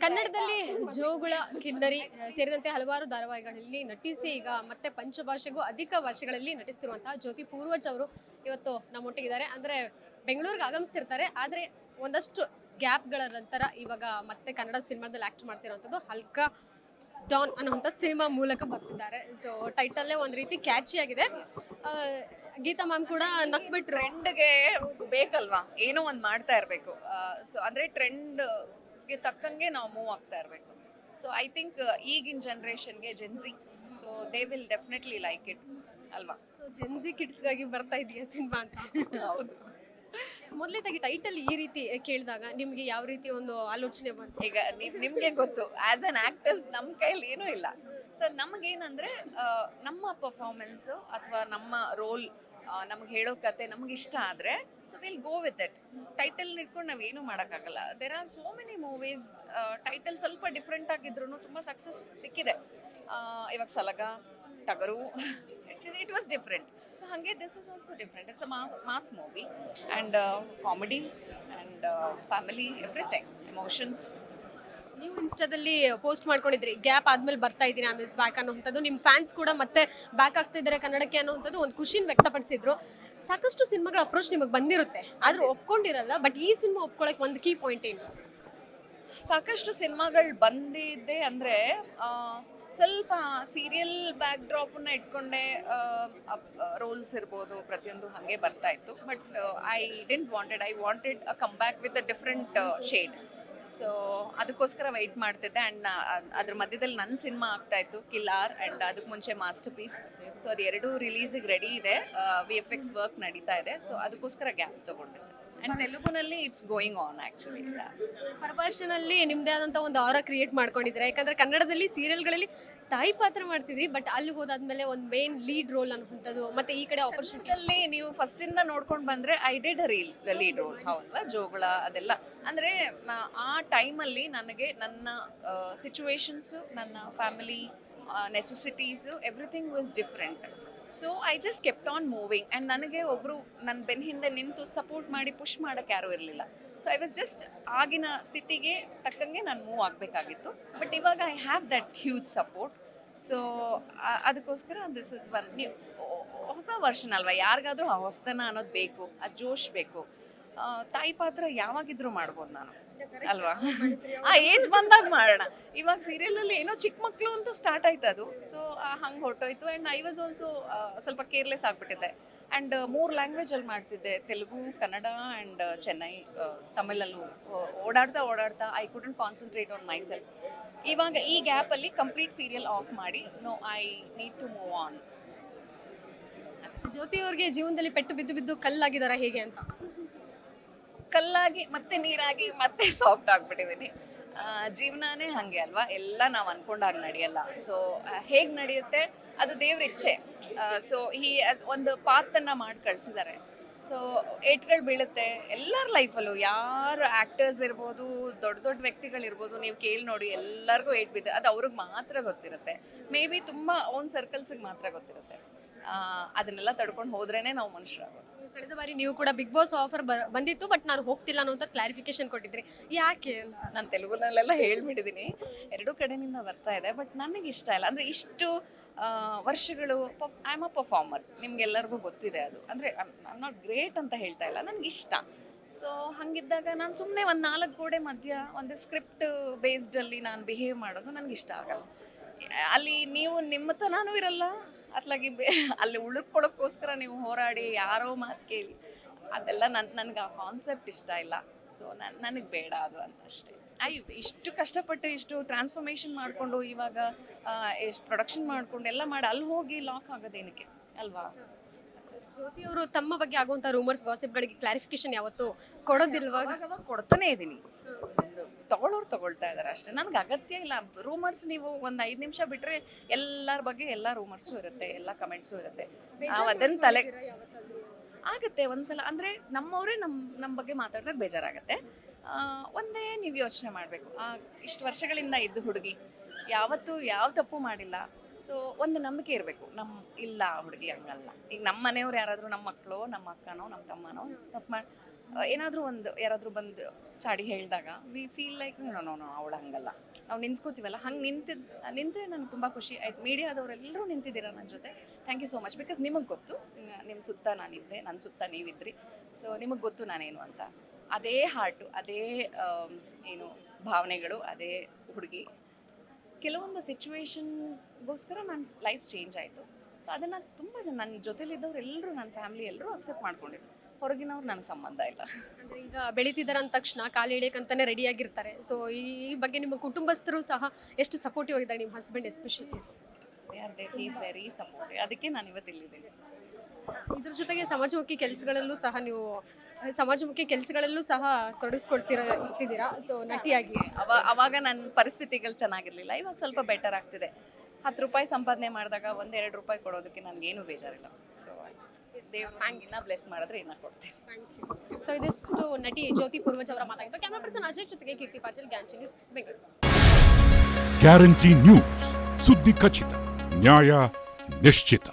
ಕನ್ನಡದಲ್ಲಿ ಜೋಗುಳ, ಕಿನ್ನರಿ ಸೇರಿದಂತೆ ಹಲವಾರು ಧಾರಾವಾಹಿಗಳಲ್ಲಿ ನಟಿಸಿ ಈಗ ಮತ್ತೆ ಪಂಚಭಾಷೆಗೂ ಅಧಿಕ ಭಾಷೆಗಳಲ್ಲಿ ನಟಿಸ್ತಿರುವಂತಹ ಜ್ಯೋತಿ ಪೂರ್ವಜ್ ಅವರು ಇವತ್ತು ನಮ್ಮೊಟ್ಟಿಗಿದ್ದಾರೆ. ಅಂದ್ರೆ ಬೆಂಗಳೂರಿಗೆ ಆಗಮಿಸ್ತಿರ್ತಾರೆ, ಆದ್ರೆ ಒಂದಷ್ಟು ಗ್ಯಾಪ್ಗಳ ನಂತರ ಇವಾಗ ಮತ್ತೆ ಕನ್ನಡ ಸಿನಿಮಾದಲ್ಲಿ ಆಕ್ಟ್ ಮಾಡ್ತಿರುವಂಥದ್ದು ಹಲ್ಕಾ ಡಾನ್ ಅನ್ನುವಂಥ ಸಿನಿಮಾ ಮೂಲಕ ಬರ್ತಿದ್ದಾರೆ. ಸೊ ಟೈಟಲ್ಲೇ ಒಂದು ರೀತಿ ಕ್ಯಾಚಿ ಆಗಿದೆ. ಗೀತಾ ಮ್ಯಾಮ್ ಕೂಡ ನಕ್ಬಿಟ್ರು. ಟ್ರೆಂಡ್ಗೆ ಬೇಕಲ್ವಾ, ಏನೋ ಒಂದು ಮಾಡ್ತಾ ಇರಬೇಕು. ಸೊ ಅಂದರೆ ಟ್ರೆಂಡ್ಗೆ ತಕ್ಕಂಗೆ ನಾವು ಮೂವ್ ಆಗ್ತಾ ಇರಬೇಕು. ಸೊ ಐ ಥಿಂಕ್ ಈಗಿನ ಜನ್ರೇಷನ್ಗೆ Gen Z, so they will definitely like it ಅಲ್ವಾ. ಸೊ ಜೆನ್ಸಿ ಕಿಡ್ಸ್ಗಾಗಿ ಬರ್ತಾ ಇದೆಯಾ ಸಿನಿಮಾ ಅಂತ? ಹೌದು. ಮೊದಲೇದಾಗಿ ಟೈಟಲ್ ಈ ರೀತಿ ಕೇಳಿದಾಗ ನಿಮ್ಗೆ ಯಾವ ರೀತಿ ಒಂದು ಆಲೋಚನೆ ಬಂತು? ಈಗ ನಿಮಗೆ ಗೊತ್ತು, ಆ್ಯಸ್ ಅನ್ ಆ್ಯಕ್ಟರ್ಸ್ ನಮ್ಮ ಕೈಯಲ್ಲಿ ಏನೂ ಇಲ್ಲ. ಸೊ ನಮಗೇನಂದರೆ ನಮ್ಮ ಪರ್ಫಾರ್ಮೆನ್ಸು ಅಥವಾ ನಮ್ಮ ರೋಲ್, ನಮ್ಗೆ ಹೇಳೋ ಕತೆ ನಮ್ಗೆ ಇಷ್ಟ ಆದರೆ so will go with it. Title ಇಟ್ಕೊಂಡು ನಾವೇನು ಮಾಡೋಕ್ಕಾಗಲ್ಲ. There are so many movies title ಸ್ವಲ್ಪ ಡಿಫ್ರೆಂಟ್ ಆಗಿದ್ರು ತುಂಬ ಸಕ್ಸಸ್ ಸಿಕ್ಕಿದೆ. ಇವಾಗ Salaga, Tagaru, it was different. So ಹಾಗೆ this is also different. It's a mass movie and comedy and family, everything, emotions. ನೀವು ಇನ್ಸ್ಟಾದಲ್ಲಿ ಪೋಸ್ಟ್ ಮಾಡ್ಕೊಂಡಿದ್ರಿ, ಗ್ಯಾಪ್ ಆದ್ಮೇಲೆ ಬರ್ತಾ ಇದ್ದೀನಿ, ಐ ಮಿಸ್ ಬ್ಯಾಕ್ ಅನ್ನೋಂಥದ್ದು. ನಿಮ್ಮ ಫ್ಯಾನ್ಸ್ ಕೂಡ ಮತ್ತೆ ಬ್ಯಾಕ್ ಆಗ್ತಾ ಇದ್ದಾರೆ ಕನ್ನಡಕ್ಕೆ ಅನ್ನೋಂಥದ್ದು ಒಂದು ಖುಷಿನ ವ್ಯಕ್ತಪಡಿಸಿದ್ರು. ಸಾಕಷ್ಟು ಸಿನಿಮಾಗಳ ಅಪ್ರೋಚ್ ನಿಮಗೆ ಬಂದಿರುತ್ತೆ, ಆದ್ರೂ ಒಪ್ಕೊಂಡಿರಲ್ಲ. ಬಟ್ ಈ ಸಿನಿಮಾ ಒಪ್ಕೊಳ್ಳೋಕೆ ಒಂದು ಕೀ ಪಾಯಿಂಟ್ ಏನು? ಸಾಕಷ್ಟು ಸಿನಿಮಾಗಳು ಬಂದಿದ್ದೆ ಅಂದರೆ ಸ್ವಲ್ಪ ಸೀರಿಯಲ್ ಬ್ಯಾಕ್ ಡ್ರಾಪನ್ನ ಇಟ್ಕೊಂಡೆ ರೋಲ್ಸ್ ಇರ್ಬೋದು, ಪ್ರತಿಯೊಂದು ಹಾಗೆ ಬರ್ತಾ ಇತ್ತು. But I wanted a come back with a different shade. So ಅದಕ್ಕೋಸ್ಕರ ವೆಯ್ಟ್ ಮಾಡ್ತಿದ್ದೆ. ಆ್ಯಂಡ್ ಅದ್ರ ಮಧ್ಯದಲ್ಲಿ ನನ್ನ ಸಿನಿಮಾ ಆಗ್ತಾಯಿತ್ತು, ಕಿಲ್ಲಾರ್, ಆ್ಯಂಡ್ ಅದಕ್ಕೆ ಮುಂಚೆ ಮಾಸ್ಟರ್ ಪೀಸ್. ಸೊ ಅದು ಎರಡೂ ರಿಲೀಸಿಗೆ ರೆಡಿ ಇದೆ, VFX ವರ್ಕ್ ನಡೀತಾ ಇದೆ. ಸೊ ಅದಕ್ಕೋಸ್ಕರ ಗ್ಯಾಪ್ ತೊಗೊಂಡಿದ್ದೆ. ಆ್ಯಂಡ್ ತೆಲುಗುನಲ್ಲಿ ಇಟ್ಸ್ ಗೋಯಿಂಗ್ ಆನ್ ಆ್ಯಕ್ಚುಲಿ. ಪರಭಾಷೆನಲ್ಲಿ ನಿಮ್ಮದೇ ಆದಂಥ ಒಂದು ಆರಾ ಕ್ರಿಯೇಟ್ ಮಾಡ್ಕೊಂಡಿದ್ರೆ. ಯಾಕಂದರೆ ಕನ್ನಡದಲ್ಲಿ ಸೀರಿಯಲ್ಗಳಲ್ಲಿ ತಾಯಿ ಪಾತ್ರ ಮಾಡ್ತಿದ್ರಿ, ಬಟ್ ಅಲ್ಲಿ ಹೋದಾದ್ಮೇಲೆ ಒಂದು ಮೇನ್ ಲೀಡ್ ರೋಲ್ ಅನ್ನುವಂಥದ್ದು, ಮತ್ತು ಈ ಕಡೆ ಆಪರ್ಚುನಿಟಿಯಲ್ಲಿ ನೀವು ಫಸ್ಟಿಂದ ನೋಡ್ಕೊಂಡು ಬಂದರೆ I did a lead role. ಹೌದಲ್ವಾ, ಜೋಗುಳ ಅದೆಲ್ಲ. ಅಂದರೆ ಆ ಟೈಮಲ್ಲಿ ನನಗೆ ನನ್ನ ಸಿಚುವೇಶನ್ಸು, ನನ್ನ family necessities, everything was different. So I just kept on moving. And ನನಗೆ ಒಬ್ಬರು ನನ್ನ ಬೆನ್ನ ಹಿಂದೆ ನಿಂತು ಸಪೋರ್ಟ್ ಮಾಡಿ ಪುಷ್ ಮಾಡೋಕ್ಕೆ ಯಾರೂ ಇರಲಿಲ್ಲ. ಸೊ ಐ ವಾಸ್ ಜಸ್ಟ್ ಆಗಿನ ಸ್ಥಿತಿಗೆ ತಕ್ಕಂಗೆ ನಾನು ಮೂವ್ ಆಗಬೇಕಾಗಿತ್ತು. ಬಟ್ ಇವಾಗ I have that huge support. So ಅದಕ್ಕೋಸ್ಕರ ದಿಸ್ ಇಸ್ ಒನ್ ನ್ಯೂ, ಹೊಸ ವರ್ಷನ್ ಅಲ್ವಾ, ಯಾರಿಗಾದರೂ ಆ ಹೊಸತನ ಅನ್ನೋದು ಬೇಕು, ಆ ಜೋಶ್ ಬೇಕು. ತಾಯಿ ಪಾತ್ರ ಯಾವಾಗಿದ್ರೂ ಮಾಡ್ಬೋದು ನಾನು ಅಲ್ವಾ. ಆ ಏಜ್ ಬಂದಾಗ ಮಾಡೋಣ. ಇವಾಗ ಸೀರಿಯಲಲ್ಲಿ ಏನೋ ಚಿಕ್ಕ ಮಕ್ಕಳು ಅಂತ ಸ್ಟಾರ್ಟ್ ಆಯ್ತು ಅದು. ಸೊ ಹಂಗೆ ಹೊರಟೋಯ್ತು. ಆ್ಯಂಡ್ ಐ ವಾಸ್ ಆಲ್ಸೋ ಸ್ವಲ್ಪ ಕೇರ್ಲೆಸ್ ಆಗಿಬಿಟ್ಟಿದ್ದೆ. ಆ್ಯಂಡ್ 3 ಲ್ಯಾಂಗ್ವೇಜಲ್ಲಿ ಮಾಡ್ತಿದ್ದೆ, ತೆಲುಗು, ಕನ್ನಡ ಆ್ಯಂಡ್ ಚೆನ್ನೈ, ತಮಿಳಲ್ಲೂ ಓಡಾಡ್ತಾ I couldn't concentrate on myself. ಇವಾಗ ಈ ಗ್ಯಾಪಲ್ಲಿ ಕಂಪ್ಲೀಟ್ ಸೀರಿಯಲ್ ಆಫ್ ಮಾಡಿ no, I need to move on. Jyoti ಅವ್ರಿಗೆ ಜೀವನದಲ್ಲಿ ಪೆಟ್ಟು ಬಿದ್ದು ಬಿದ್ದು ಕಲ್ಲಾಗಿದಾರ ಹೇಗೆ ಅಂತ? ಕಲ್ಲಾಗಿ ಮತ್ತೆ ನೀರಾಗಿ ಮತ್ತೆ ಸಾಫ್ಟ್ ಆಗಿಬಿಟ್ಟಿದ್ದೀನಿ. ಜೀವನನೇ ಹಾಗೆ ಅಲ್ವಾ, ಎಲ್ಲ ನಾವು ಅಂದ್ಕೊಂಡಾಗ ನಡೆಯಲ್ಲ. ಸೊ ಹೇಗೆ ನಡೆಯುತ್ತೆ ಅದು ದೇವ್ರ ಇಚ್ಛೆ. ಸೊ ಒಂದು ಪಾತನ್ನು ಮಾಡಿ ಕಳಿಸಿದ್ದಾರೆ. ಸೊ ಏಟ್ಗಳು ಬೀಳುತ್ತೆ ಎಲ್ಲರ ಲೈಫಲ್ಲೂ. ಯಾರು ಆ್ಯಕ್ಟರ್ಸ್ ಇರ್ಬೋದು, ದೊಡ್ಡ ವ್ಯಕ್ತಿಗಳಿರ್ಬೋದು, ನೀವು ಕೇಳಿ ನೋಡಿ, ಎಲ್ಲರಿಗೂ ಏಟ್ ಬಿದ್ದೆ. ಅದು ಅವ್ರಿಗೆ ಮಾತ್ರ ಗೊತ್ತಿರುತ್ತೆ. ಮೇ ಬಿ ತುಂಬ ಓನ್ ಸರ್ಕಲ್ಸಿಗೆ ಮಾತ್ರ ಗೊತ್ತಿರುತ್ತೆ. ಅದನ್ನೆಲ್ಲ ತಡ್ಕೊಂಡು ಹೋದ್ರೇ ನಾವು ಮನುಷ್ಯರಾಗೋದು. ಕಳೆದ ಬಾರಿ ನೀವು ಕೂಡ ಬಿಗ್ ಬಾಸ್ ಆಫರ್ ಬಂದಿತ್ತು, ಬಟ್ ನಾನು ಹೋಗ್ತಿಲ್ಲ ಅನ್ನೋ ಕ್ಲಾರಿಫಿಕೇಶನ್ ಕೊಟ್ಟಿದ್ರಿ, ಯಾಕೆ? ನಾನು ತೆಲುಗುನಲ್ಲೆಲ್ಲ ಹೇಳ್ಬಿಟ್ಟಿದ್ದೀನಿ, ಎರಡೂ ಕಡೆಯಿಂದ ಬರ್ತಾ ಇದೆ. ಬಟ್ ನನಗೆ ಇಷ್ಟ ಇಲ್ಲ. ಅಂದರೆ ಇಷ್ಟು ವರ್ಷಗಳು ಐ ಆಮ್ ಅ ಪರ್ಫಾರ್ಮರ್, ನಿಮ್ಗೆಲ್ಲರಿಗೂ ಗೊತ್ತಿದೆ ಅದು. ಅಂದರೆ ಐ ಆಮ್ ನಾಟ್ ಗ್ರೇಟ್ ಅಂತ ಹೇಳ್ತಾ ಇಲ್ಲ, ನನಗಿಷ್ಟ. ಸೊ ಹಾಗಿದ್ದಾಗ ನಾನು ಸುಮ್ಮನೆ ಒಂದು 4 ಗೋಡೆ ಮಧ್ಯ ಒಂದು ಸ್ಕ್ರಿಪ್ಟ್ ಬೇಸ್ಡಲ್ಲಿ ನಾನು ಬಿಹೇವ್ ಮಾಡೋದು ನನಗಿಷ್ಟ ಆಗಲ್ಲ. ಅಲ್ಲಿ ನೀವು ನಿಮ್ಮ ತನೂ ಇರಲ್ಲ, ಅತ್ಲಾಗಿ ಅಲ್ಲಿ ಉಳ್ಕೊಳ್ಳೋಕ್ಕೋಸ್ಕರ ನೀವು ಹೋರಾಡಿ ಯಾರೋ ಮಾತು ಕೇಳಿ, ಅದೆಲ್ಲ ನನಗೆ ಆ ಕಾನ್ಸೆಪ್ಟ್ ಇಷ್ಟ ಇಲ್ಲ. ಸೊ ನನಗೆ ಬೇಡ ಅದು ಅಂತ ಅಷ್ಟೇ. ಇಷ್ಟು ಕಷ್ಟಪಟ್ಟು ಇಷ್ಟು ಟ್ರಾನ್ಸ್ಫಾರ್ಮೇಷನ್ ಮಾಡಿಕೊಂಡು ಇವಾಗ ಎಷ್ಟು ಪ್ರೊಡಕ್ಷನ್ ಮಾಡಿಕೊಂಡು ಎಲ್ಲ ಮಾಡಿ ಅಲ್ಲಿ ಹೋಗಿ ಲಾಕ್ ಆಗೋದೇನಕ್ಕೆ ಅಲ್ವಾ. ಜ್ಯೋತಿ ಅವರು ತಮ್ಮ ಬಗ್ಗೆ ಆಗುವಂಥ ರೂಮರ್ಸ್, ಗಾಸಿಪ್ಗಳಿಗೆ ಕ್ಲಾರಿಫಿಕೇಶನ್ ಯಾವತ್ತು ಕೊಡೋದಿಲ್ವಾ? ಅವಾಗ ಕೊಡ್ತಾನೆ ಇದ್ದೀನಿ. ತಗೊಳ್ಳೋರು ತಗೊಳ್ತಾ ಇದ್ದಾರೆ ಅಷ್ಟೇ. ನನಗೆ ಅಗತ್ಯ ಇಲ್ಲ ರೂಮರ್ಸ್. ನೀವು ಒಂದು 5 ನಿಮಿಷ ಬಿಟ್ಟರೆ ಎಲ್ಲರ ಬಗ್ಗೆ ಎಲ್ಲ ರೂಮರ್ಸು ಇರುತ್ತೆ, ಎಲ್ಲ ಕಮೆಂಟ್ಸು ಇರುತ್ತೆ. ನಾವು ಅದನ್ನು ತಲೆ ಆಗುತ್ತೆ ಒಂದ್ಸಲ. ಅಂದರೆ ನಮ್ಮವರೇ ನಮ್ಮ ಬಗ್ಗೆ ಮಾತಾಡಿದ್ರೆ ಬೇಜಾರಾಗುತ್ತೆ. ಒಂದೇ ನೀವು ಯೋಚನೆ ಮಾಡಬೇಕು, ಇಷ್ಟು ವರ್ಷಗಳಿಂದ ಇದ್ದು ಹುಡುಗಿ ಯಾವತ್ತೂ ಯಾವ ತಪ್ಪು ಮಾಡಿಲ್ಲ. ಸೊ ಒಂದು ನಂಬಿಕೆ ಇರಬೇಕು, ಇಲ್ಲ ಹುಡುಗಿ ಹಂಗಲ್ಲ. ಈಗ ನಮ್ಮ ಮನೆಯವ್ರು ಯಾರಾದರೂ, ನಮ್ಮ ಮಕ್ಕಳು, ನಮ್ಮ ಅಕ್ಕನೋ, ನಮ್ಮ ತಮ್ಮನೋ ತಪ್ಪು ಮಾಡಿ ಏನಾದರೂ ಒಂದು ಯಾರಾದರೂ ಬಂದು ಚಾಡಿ ಹೇಳಿದಾಗ ವಿ ಫೀಲ್ ಲೈಕ್ ನೋ ಅವಳು ಹಂಗಲ್ಲ, ನಾವು ನಿಂತ್ಕೋತೀವಲ್ಲ, ಹಂಗೆ ನಿಂತರೆ ನನಗೆ ತುಂಬ ಖುಷಿ ಆಯ್ತು. ಮೀಡಿಯಾದವರೆಲ್ಲರೂ ನಿಂತಿದ್ದೀರಾ ನನ್ನ ಜೊತೆ, thank you so much. Because ನಿಮಗೆ ಗೊತ್ತು, ನಿಮ್ಮ ಸುತ್ತ ನಾನಿದ್ದೆ, ನನ್ನ ಸುತ್ತ ನೀವಿದ್ರಿ, ಸೊ ನಿಮಗೆ ಗೊತ್ತು ನಾನೇನು ಅಂತ. ಅದೇ ಹಾರ್ಟು, ಅದೇ ಏನು ಭಾವನೆಗಳು, ಅದೇ ಹುಡುಗಿ. ಕೆಲವೊಂದು ಸಿಚುವೇಶನ್ಗೋಸ್ಕರ ನನ್ನ ಲೈಫ್ ಚೇಂಜ್ ಆಯಿತು. ಸೊ ಅದನ್ನು ತುಂಬ ಜನ ನನ್ನ ಜೊತೆಲಿದ್ದವ್ರು ಎಲ್ಲರೂ, ನನ್ನ ಫ್ಯಾಮಿಲಿ ಎಲ್ಲರೂ ಅಕ್ಸೆಪ್ಟ್ ಮಾಡ್ಕೊಂಡಿದ್ರು. ಹೊರಗಿನವ್ರು ನನಗೆ ಸಂಬಂಧ ಇಲ್ಲ. ಅಂದ್ರೆ ಈಗ ಬೆಳೀತಿದ್ದಾರೆ ಅಂದ ತಕ್ಷಣ ಕಾಲು ಇಳಿಯಕ್ಕಂತಾನೆ ರೆಡಿ ಆಗಿರ್ತಾರೆ. ಸೊ ಈ ಬಗ್ಗೆ ನಿಮ್ಮ ಕುಟುಂಬಸ್ಥರು ಸಹ ಎಷ್ಟು ಸಪೋರ್ಟಿವ್ ಆಗಿದ್ದಾರೆ, ನಿಮ್ಮ husband especially? He is very supportive. ಅದಕ್ಕೆ ನಾನು ಇವತ್ತು ಇಲ್ಲಿದ್ದೀನಿ. ಇದ್ರ ಜೊತೆಗೆ ಸಮಾಜಮುಖಿ ಕೆಲಸಗಳಲ್ಲೂ ಸಹ ತೊಡಗಿಸ್ಕೊಳ್ತಿದ್ದೀರಾ. ಸೊ ನಟಿಯಾಗಿ ಅವಾಗ ನನ್ನ ಪರಿಸ್ಥಿತಿಗಳು ಚೆನ್ನಾಗಿರಲಿಲ್ಲ, ಇವಾಗ ಸ್ವಲ್ಪ ಬೆಟರ್ ಆಗ್ತಿದೆ. 10 ರೂಪಾಯಿ ಸಂಪಾದನೆ ಮಾಡಿದಾಗ 1-2 ರೂಪಾಯಿ ಕೊಡೋದಕ್ಕೆ ನನಗೇನು ಬೇಜಾರಿಲ್ಲ. ಸೊ ದೇವ್ರು ಇನ್ನೂ ಬ್ಲೆಸ್ ಮಾಡಿದ್ರೆ ಇನ್ನೂ ಕೊಡ್ತೀನಿ. ಸೊ ಇದಿಷ್ಟು ನಟಿ ಜ್ಯೋತಿ ಪೂರ್ವಜ್ ಅವರ ಮಾತಾಗಿತ್ತು. ಕ್ಯಾಮರಾ ಪರ್ಸನ್ ಅಜಯ್ ಜೊತೆಗೆ ಕೀರ್ತಿ ಪಾಟೀಲ್, ಗ್ಯಾನ್ಚಿ ನ್ಯೂಸ್, ಬೆಂಗಳೂರು. ಗ್ಯಾರಂಟಿ ನ್ಯೂಸ್, ಸುದ್ದಿ ಖಚಿತ, ನ್ಯಾಯ ನಿಶ್ಚಿತ.